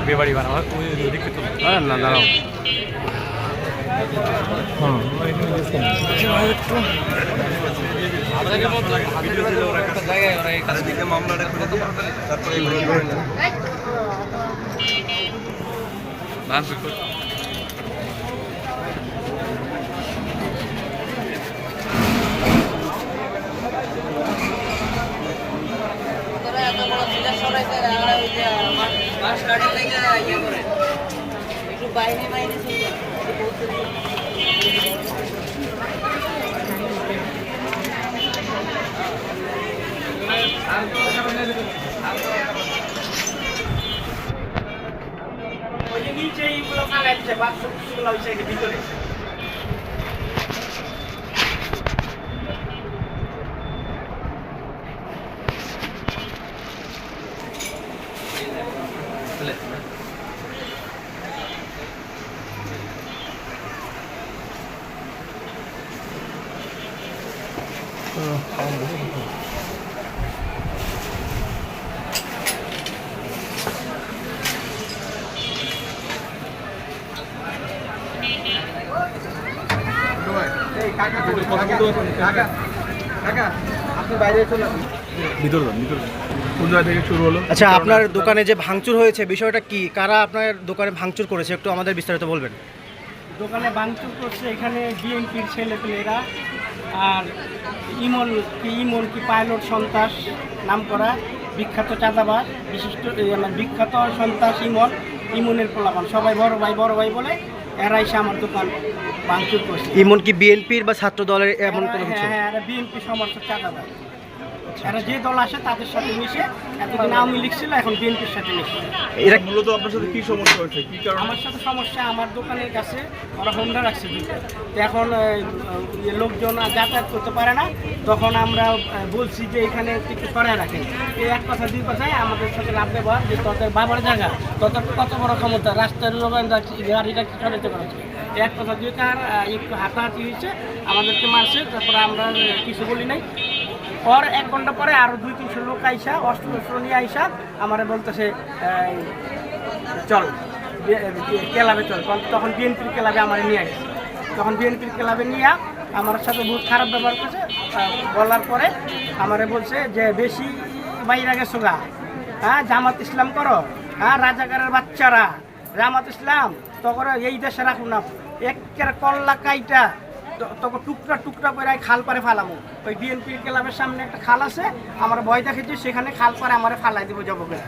বিয়ে বাড়ি বানাবো দেখতে তো না দাঁড়াও মামলাটা করে তো তারপরে ভিতরে আচ্ছা, আপনার দোকানে যে ভাঙচুর হয়েছে বিষয়টা কি, কারা আপনার দোকানে ভাঙচুর করেছে একটু আমাদের বিস্তারিত বলবেন? দোকানে ভাঙচুর করছে এখানে বিএনপির ছেলেপেলেরা আর ইমন কি পাইলট সন্ত্রাস নাম করা বিখ্যাত চাঁদাবাজ বিশিষ্ট বিখ্যাত সন্ত্রাস ইমনের পোলাপান সবাই বড় ভাই বলে এরা এসে আমার দোকান ভাঙচুর করছে। ইমন কি বিএনপির বা ছাত্র দলের এমন কোনো কিছু? হ্যাঁ, এরা বিএনপি সমর্থক চাঁদাবাজ। এরা যে দল আসে তাদের সাথে মিশে, এতদিন আওয়ামী লীগ ছিল এখন বিএনপির সাথে মিশে। এরা মূলত আপনার সাথে কি সমস্যা হয়েছে, কি কারণে? আমার সাথে সমস্যা, আমার দোকানের কাছে ওরা হোন্ডা রাখছে দুটো, তো এখন লোকজন যাতায়াত করতে পারে না। তখন আমরা বলছি যে এখানে একটু সরাই রাখেন। এই এক কথা দুই কথায় আমাদের সাথে লাভ ব্যবহার যে তোদের বাবার জায়গা, তোদের কত বড় ক্ষমতা, রাস্তার লোক গাড়িটা কি সরাইতে পারছে। এক কথা দুই কার একটু হাতাহাতি হয়েছে, আমাদেরকে মারছে। তারপরে আমরা কিছু বলি নাই। পর 1 ঘন্টা পরে আরও 200-300 লোক আইসা অস্ত্র নিয়ে আইসা আমার বলতেছে চল ক্লাবে চল। তখন বিএনপির ক্লাবে আমার নিয়ে আসছে। তখন বিএনপির ক্লাবে নিয়ে আমার সাথে বহুত খারাপ ব্যবহার করছে। বলার পরে আমারে বলছে যে বেশি বাইরে গেছো গা, হ্যাঁ জামাত ইসলাম করো, হ্যাঁ রাজাকারের বাচ্চারা জামাত ইসলাম তখন এই দেশে রাখুন না, একের কল্লা কাইটা তখন টুকরা করে খাল পারে ফালামো। ওই বিএনপির ক্লাবের সামনে একটা খাল আছে, আমার ভয় দেখেছি, সেখানে খাল পারে আমার ফালাই দেবো জব করে।